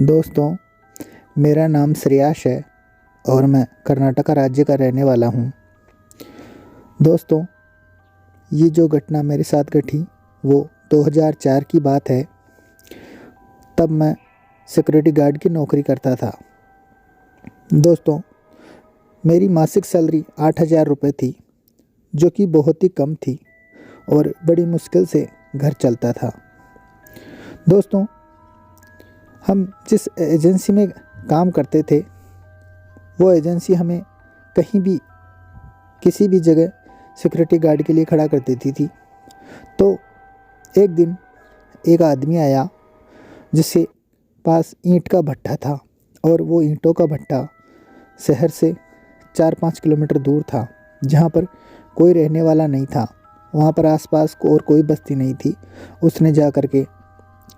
दोस्तों, मेरा नाम श्रेयाश है और मैं कर्नाटक राज्य का रहने वाला हूँ। दोस्तों, ये जो घटना मेरे साथ घटी वो 2004 की बात है। तब मैं सिक्योरिटी गार्ड की नौकरी करता था। दोस्तों, मेरी मासिक सैलरी 8,000 रुपये थी, जो कि बहुत ही कम थी और बड़ी मुश्किल से घर चलता था। दोस्तों, हम जिस एजेंसी में काम करते थे वो एजेंसी हमें कहीं भी किसी भी जगह सिक्योरिटी गार्ड के लिए खड़ा कर देती थी। तो एक दिन एक आदमी आया जिसके पास ईंट का भट्टा था और वो ईंटों का भट्टा शहर से 4-5 किलोमीटर दूर था, जहाँ पर कोई रहने वाला नहीं था। वहाँ पर आसपास और कोई बस्ती नहीं थी। उसने जा कर के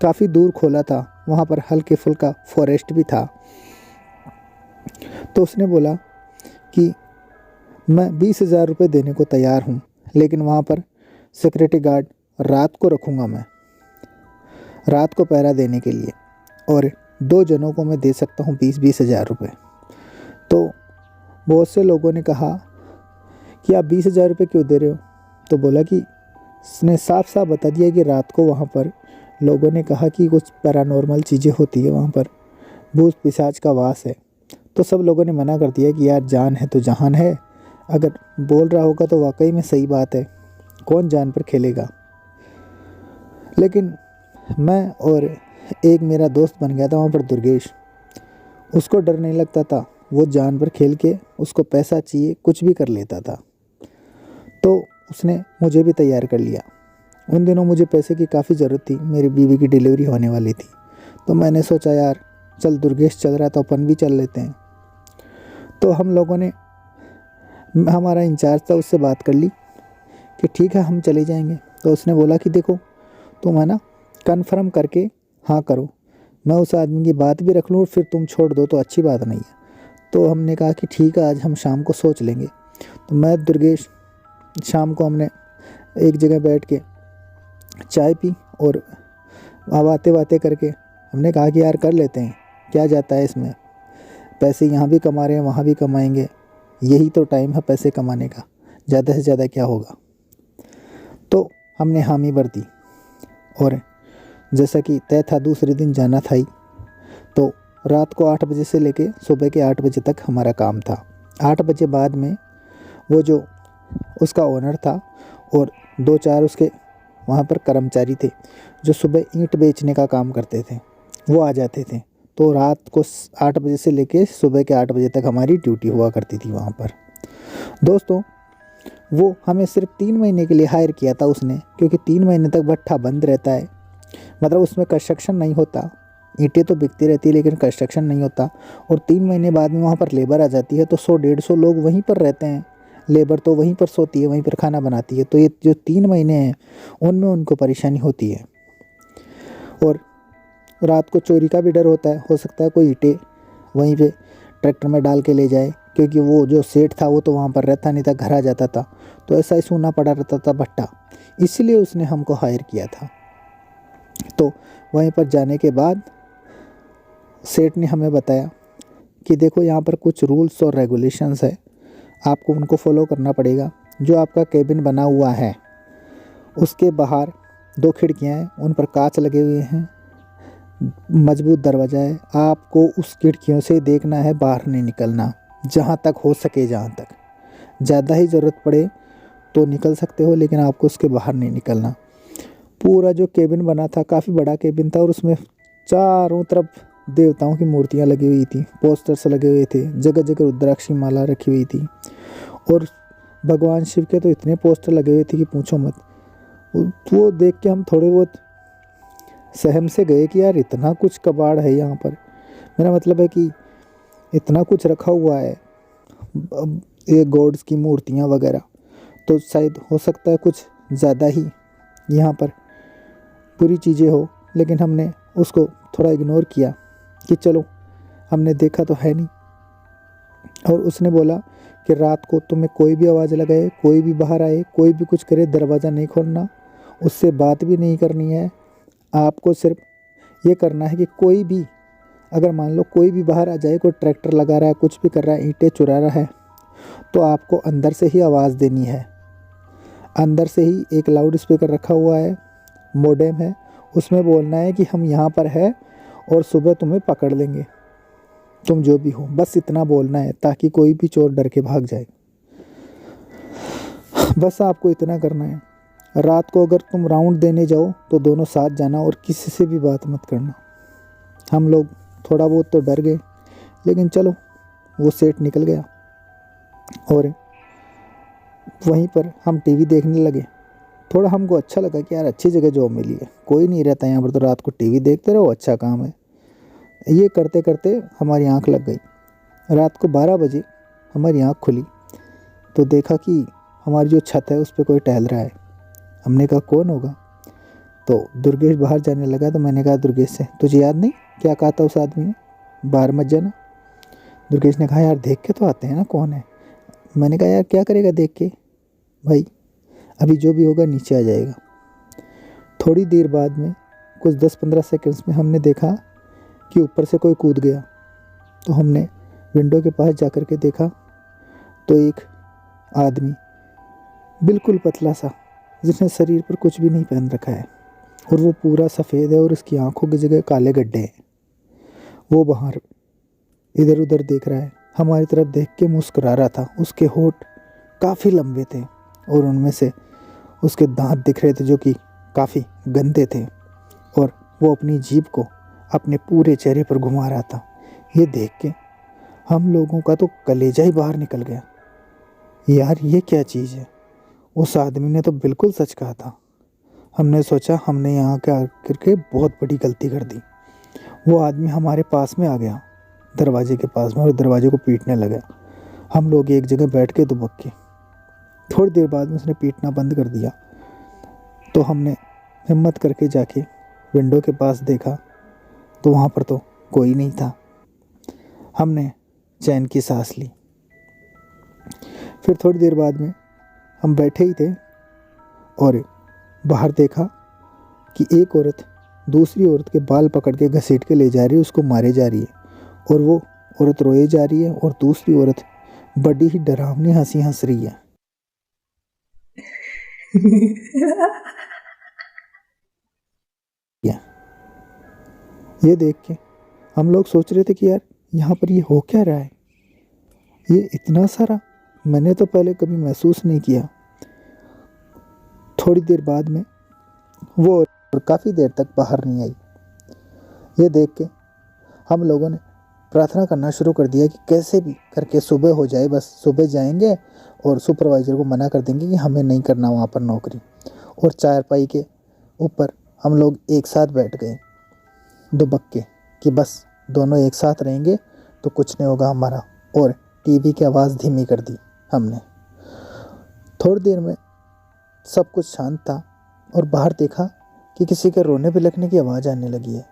काफ़ी दूर खोला था, वहाँ पर हल्के फुल्का फॉरेस्ट भी था। तो उसने बोला कि मैं 20,000 रुपये देने को तैयार हूँ, लेकिन वहाँ पर सिक्योरिटी गार्ड रात को रखूँगा, मैं रात को पहरा देने के लिए, और 2 जनों को मैं दे सकता हूँ 20-20 हज़ार रुपये। तो बहुत से लोगों ने कहा कि आप 20,000 रुपये क्यों दे रहे हो? तो बोला कि उसने साफ साफ बता दिया कि रात को वहाँ पर लोगों ने कहा कि कुछ पैरानॉर्मल चीज़ें होती है, वहाँ पर भूत पिशाच का वास है। तो सब लोगों ने मना कर दिया कि यार, जान है तो जहान है। अगर बोल रहा होगा तो वाकई में सही बात है, कौन जान पर खेलेगा। लेकिन मैं और एक मेरा दोस्त बन गया था वहाँ पर, दुर्गेश। उसको डर नहीं लगता था, वो जान पर खेल के उसको पैसा चाहिए कुछ भी कर लेता था। तो उसने मुझे भी तैयार कर लिया। उन दिनों मुझे पैसे की काफ़ी ज़रूरत थी, मेरी बीवी की डिलीवरी होने वाली थी। तो मैंने सोचा यार चल, दुर्गेश चल रहा तो अपन भी चल लेते हैं। तो हम लोगों ने, हमारा इंचार्ज था, उससे बात कर ली कि ठीक है हम चले जाएंगे। तो उसने बोला कि देखो, तुम है ना कन्फर्म करके हाँ करो, मैं उस आदमी की बात भी रख लूँ और फिर तुम छोड़ दो तो अच्छी बात नहीं है। तो हमने कहा कि ठीक है, आज हम शाम को सोच लेंगे। तो मैं दुर्गेश शाम को हमने एक जगह बैठ के चाय पी और बातें बातें करके हमने कहा कि यार कर लेते हैं, क्या जाता है इसमें, पैसे यहाँ भी कमा रहे हैं वहाँ भी कमाएंगे, यही तो टाइम है पैसे कमाने का, ज़्यादा से ज़्यादा क्या होगा। तो हमने हामी भर दी और जैसा कि तय था दूसरे दिन जाना था ही। तो रात को 8 बजे से लेके सुबह के 8 बजे तक हमारा काम था। 8 बजे बाद में वो जो उसका ओनर था और 2-4 उसके वहाँ पर कर्मचारी थे जो सुबह ईंट बेचने का काम करते थे, वो आ जाते थे। तो रात को 8 बजे से लेके सुबह के 8 बजे तक हमारी ड्यूटी हुआ करती थी वहाँ पर। दोस्तों, वो हमें सिर्फ 3 महीने के लिए हायर किया था उसने, क्योंकि 3 महीने तक भट्ठा बंद रहता है, मतलब उसमें कंस्ट्रक्शन नहीं होता। ईंटें तो बिकती रहती है लेकिन कंस्ट्रक्शन नहीं होता। और 3 महीने बाद में वहाँ पर लेबर आ जाती है, तो 100-150 लोग वहीं पर रहते हैं। लेबर तो वहीं पर सोती है, वहीं पर खाना बनाती है। तो ये जो 3 महीने हैं उनमें उनको परेशानी होती है। और रात को चोरी का भी डर होता है, हो सकता है कोई ईंटें वहीं पे ट्रैक्टर में डाल के ले जाए, क्योंकि वो जो सेठ था वो तो वहाँ पर रहता नहीं था, घर आ जाता था। तो ऐसा ही सूना पड़ा रहता था भट्टा, इसलिए उसने हमको हायर किया था। तो वहीं पर जाने के बाद सेठ ने हमें बताया कि देखो, यहाँ पर कुछ रूल्स और रेगुलेशंस है, आपको उनको फॉलो करना पड़ेगा। जो आपका केबिन बना हुआ है उसके बाहर 2 खिड़कियाँ हैं, उन पर कांच लगे हुए हैं, मजबूत दरवाज़ा है, आपको उस खिड़कियों से देखना है, बाहर नहीं निकलना, जहाँ तक हो सके। जहाँ तक ज़्यादा ही ज़रूरत पड़े तो निकल सकते हो, लेकिन आपको उसके बाहर नहीं निकलना। पूरा जो केबिन बना था काफ़ी बड़ा केबिन था और उसमें चारों तरफ देवताओं की मूर्तियाँ लगी हुई थी, पोस्टर्स लगे हुए थे, जगह जगह रुद्राक्ष की माला रखी हुई थी। और भगवान शिव के तो इतने पोस्टर लगे हुए थे कि पूछो मत। वो देख के हम थोड़े बहुत सहम से गए कि यार, इतना कुछ कबाड़ है यहाँ पर। मेरा मतलब है कि इतना कुछ रखा हुआ है, ये गॉड्स की मूर्तियाँ वगैरह, तो शायद हो सकता है कुछ ज़्यादा ही यहाँ पर बुरी चीज़ें हो। लेकिन हमने उसको थोड़ा इग्नोर किया कि चलो, हमने देखा तो है नहीं। और उसने बोला कि रात को तुम्हें कोई भी आवाज़ लगाए, कोई भी बाहर आए, कोई भी कुछ करे, दरवाज़ा नहीं खोलना, उससे बात भी नहीं करनी है। आपको सिर्फ ये करना है कि कोई भी अगर मान लो कोई भी बाहर आ जाए, कोई ट्रैक्टर लगा रहा है, कुछ भी कर रहा है, ईंटें चुरा रहा है, तो आपको अंदर से ही आवाज़ देनी है। अंदर से ही एक लाउड स्पीकर रखा हुआ है, मोडेम है, उसमें बोलना है कि हम यहाँ पर है और सुबह तुम्हें पकड़ लेंगे, तुम जो भी हो। बस इतना बोलना है ताकि कोई भी चोर डर के भाग जाए। बस आपको इतना करना है। रात को अगर तुम राउंड देने जाओ तो दोनों साथ जाना और किसी से भी बात मत करना। हम लोग थोड़ा बहुत तो डर गए, लेकिन चलो वो सेट निकल गया और वहीं पर हम टीवी देखने लगे। थोड़ा हमको अच्छा लगा कि यार अच्छी जगह जॉब मिली है, कोई नहीं रहता यहाँ पर, तो रात को टीवी देखते रहो, अच्छा काम है। ये करते करते हमारी आंख लग गई। रात को 12 बजे हमारी आंख खुली तो देखा कि हमारी जो छत है उस पर कोई टहल रहा है। हमने कहा कौन होगा, तो दुर्गेश बाहर जाने लगा। तो मैंने कहा दुर्गेश से, तुझे याद नहीं क्या कहा था उस आदमी ने, बाहर मत जाना। दुर्गेश ने कहा यार देख के तो आते हैं ना कौन है। मैंने कहा यार क्या करेगा देख के, भाई अभी जो भी होगा नीचे आ जाएगा। थोड़ी देर बाद में कुछ 10-15 सेकंड्स में हमने देखा कि ऊपर से कोई कूद गया। तो हमने विंडो के पास जा कर के देखा तो एक आदमी बिल्कुल पतला सा, जिसने शरीर पर कुछ भी नहीं पहन रखा है और वो पूरा सफ़ेद है और उसकी आंखों की जगह काले गड्ढे हैं। वो बाहर इधर उधर देख रहा है, हमारी तरफ देख के मुस्कुरा रहा था। उसके होठ काफ़ी लंबे थे और उनमें से उसके दांत दिख रहे थे जो कि काफ़ी गंदे थे, और वो अपनी जीभ को अपने पूरे चेहरे पर घुमा रहा था। ये देख के हम लोगों का तो कलेजा ही बाहर निकल गया। यार ये क्या चीज़ है, उस आदमी ने तो बिल्कुल सच कहा था। हमने सोचा हमने यहाँ के आकर के बहुत बड़ी गलती कर दी। वो आदमी हमारे पास में आ गया, दरवाजे के पास में, और दरवाजे को पीटने लगा। हम लोग एक जगह बैठ के दुबक के, थोड़ी देर बाद में उसने पीटना बंद कर दिया। तो हमने हिम्मत करके जाके विंडो के पास देखा तो वहाँ पर तो कोई नहीं था। हमने चैन की सांस ली। फिर थोड़ी देर बाद में हम बैठे ही थे और बाहर देखा कि एक औरत दूसरी औरत के बाल पकड़ के घसीट के ले जा रही है, उसको मारे जा रही है, और वो औरत रोए जा रही है और दूसरी औरत बड़ी ही डरावनी हंसी हंस रही है। ये देख के हम लोग सोच रहे थे कि यार यहाँ पर ये हो क्या रहा है, ये इतना सारा मैंने तो पहले कभी महसूस नहीं किया। थोड़ी देर बाद में वो और काफ़ी देर तक बाहर नहीं आई। ये देख के हम लोगों ने प्रार्थना करना शुरू कर दिया कि कैसे भी करके सुबह हो जाए, बस सुबह जाएंगे और सुपरवाइज़र को मना कर देंगे कि हमें नहीं करना वहाँ पर नौकरी। और चारपाई के ऊपर हम लोग एक साथ बैठ गए दुबक के कि बस दोनों एक साथ रहेंगे तो कुछ नहीं होगा हमारा। और टीवी की आवाज़ धीमी कर दी हमने। थोड़ी देर में सब कुछ शांत था और बाहर देखा कि किसी के रोने बिलखने की आवाज़ आने लगी है।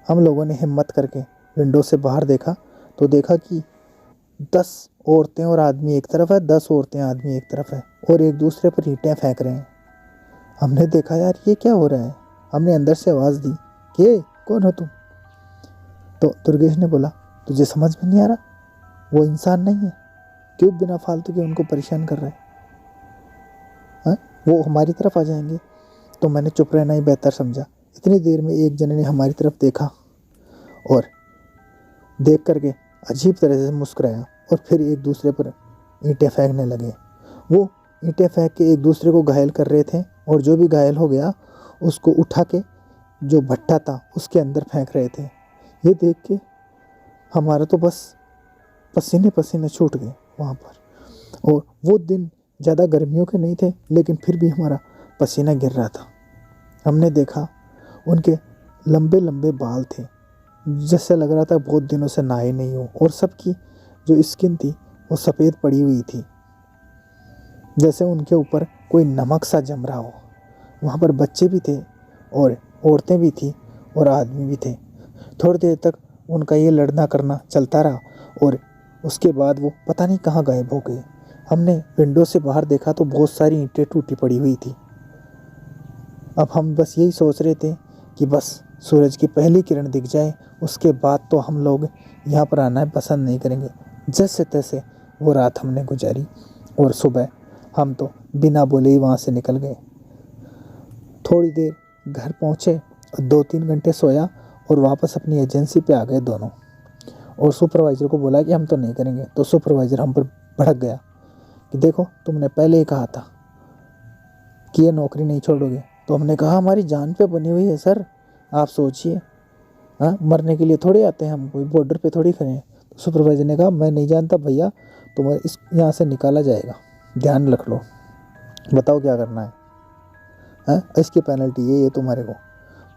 हम लोगों ने हिम्मत करके विंडो से बाहर देखा तो देखा कि 10 औरतें और आदमी एक तरफ है, 10 औरतें आदमी एक तरफ है, और एक दूसरे पर ईंटें फेंक रहे हैं। हमने देखा यार ये क्या हो रहा है। हमने अंदर से आवाज़ दी कि कौन हो तुम। तो दुर्गेश ने बोला तुझे समझ में नहीं आ रहा, वो इंसान नहीं है, क्यों बिना फालतू के उनको परेशान कर रहा है, वो हमारी तरफ आ जाएंगे। तो मैंने चुप रहना ही बेहतर समझा। इतनी देर में एक जने ने हमारी तरफ देखा और देख करके अजीब तरह से मुस्कुराया और फिर एक दूसरे पर ईंटें फेंकने लगे। वो ईंटें फेंक के एक दूसरे को घायल कर रहे थे और जो भी घायल हो गया उसको उठा के जो भट्टा था उसके अंदर फेंक रहे थे। ये देख के हमारा तो बस पसीने पसीने छूट गए वहाँ पर। और वो दिन ज़्यादा गर्मियों के नहीं थे, लेकिन फिर भी हमारा पसीना गिर रहा था। हमने देखा उनके लंबे लंबे बाल थे, जैसे लग रहा था बहुत दिनों से नहाए नहीं हो, और सबकी जो स्किन थी वो सफ़ेद पड़ी हुई थी, जैसे उनके ऊपर कोई नमक सा जम रहा हो। वहाँ पर बच्चे भी थे और औरतें भी थी और आदमी भी थे। थोड़ी देर तक उनका ये लड़ना करना चलता रहा और उसके बाद वो पता नहीं कहाँ गायब हो गए। हमने विंडो से बाहर देखा तो बहुत सारी ईंटें टूटी पड़ी हुई थी। अब हम बस यही सोच रहे थे कि बस सूरज की पहली किरण दिख जाए उसके बाद तो हम लोग यहाँ पर आना पसंद नहीं करेंगे। जैसे तैसे वो रात हमने गुजारी और सुबह हम तो बिना बोले ही वहाँ से निकल गए। थोड़ी देर घर पहुँचे, 2-3 घंटे सोया और वापस अपनी एजेंसी पे आ गए दोनों। और सुपरवाइज़र को बोला कि हम तो नहीं करेंगे। तो सुपरवाइज़र हम पर भड़क गया कि देखो तुमने पहले ही कहा था कि ये नौकरी नहीं छोड़ोगे। तो हमने कहा हमारी जान पे बनी हुई है सर, आप सोचिए, हाँ मरने के लिए थोड़ी आते हैं हम, कोई बॉर्डर पे थोड़ी खड़े हैं। तो सुपरवाइज़र ने कहा मैं नहीं जानता भैया, तुम्हें इस यहाँ से निकाला जाएगा, ध्यान रख लो, बताओ क्या करना है, हाँ इसकी पेनल्टी ये है तुम्हारे को।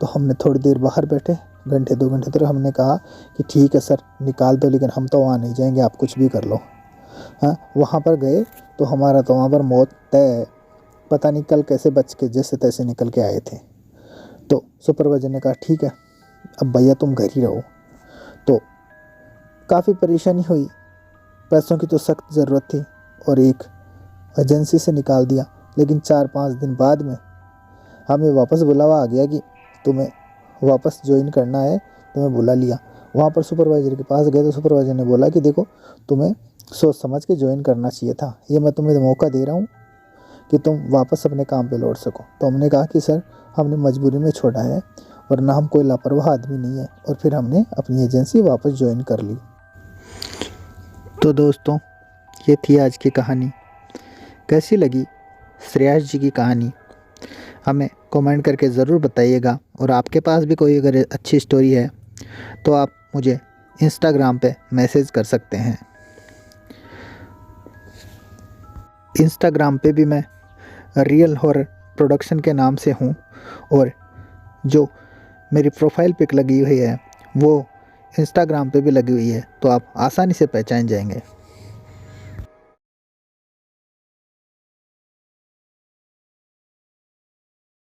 तो हमने थोड़ी देर बाहर बैठे, घंटे 2 घंटे तक हमने कहा कि ठीक है सर निकाल दो, लेकिन हम तो वहाँ नहीं जाएंगे, आप कुछ भी कर लो। हाँ वहाँ पर गए तो हमारा तो वहाँ पर मौत तय है, पता नहीं कल कैसे बच के जैसे तैसे निकल के आए थे। तो सुपरवाइजर ने कहा ठीक है अब भैया तुम घर ही रहो। तो काफ़ी परेशानी हुई, पैसों की तो सख्त ज़रूरत थी और एक एजेंसी से निकाल दिया। लेकिन 4-5 दिन बाद में हमें वापस बुलावा आ गया कि तुम्हें वापस ज्वाइन करना है, तुम्हें बुला लिया। वहाँ पर सुपरवाइज़र के पास गए तो सुपरवाइज़र ने बोला कि देखो तुम्हें सोच समझ के ज्वाइन करना चाहिए था, ये मैं तुम्हें मौका दे रहा हूँ कि तुम वापस अपने काम पे लौट सको। तो हमने कहा कि सर हमने मजबूरी में छोड़ा है, वरना हम कोई लापरवाह आदमी नहीं है। और फिर हमने अपनी एजेंसी वापस ज्वाइन कर ली। तो दोस्तों ये थी आज की कहानी। कैसी लगी श्रेयस जी की कहानी हमें कमेंट करके ज़रूर बताइएगा। और आपके पास भी कोई अगर अच्छी स्टोरी है तो आप मुझे इंस्टाग्राम पे मैसेज कर सकते हैं। इंस्टाग्राम पे भी मैं रियल हॉरर प्रोडक्शन के नाम से हूँ और जो मेरी प्रोफाइल पिक लगी हुई है वो इंस्टाग्राम पे भी लगी हुई है, तो आप आसानी से पहचान जाएंगे।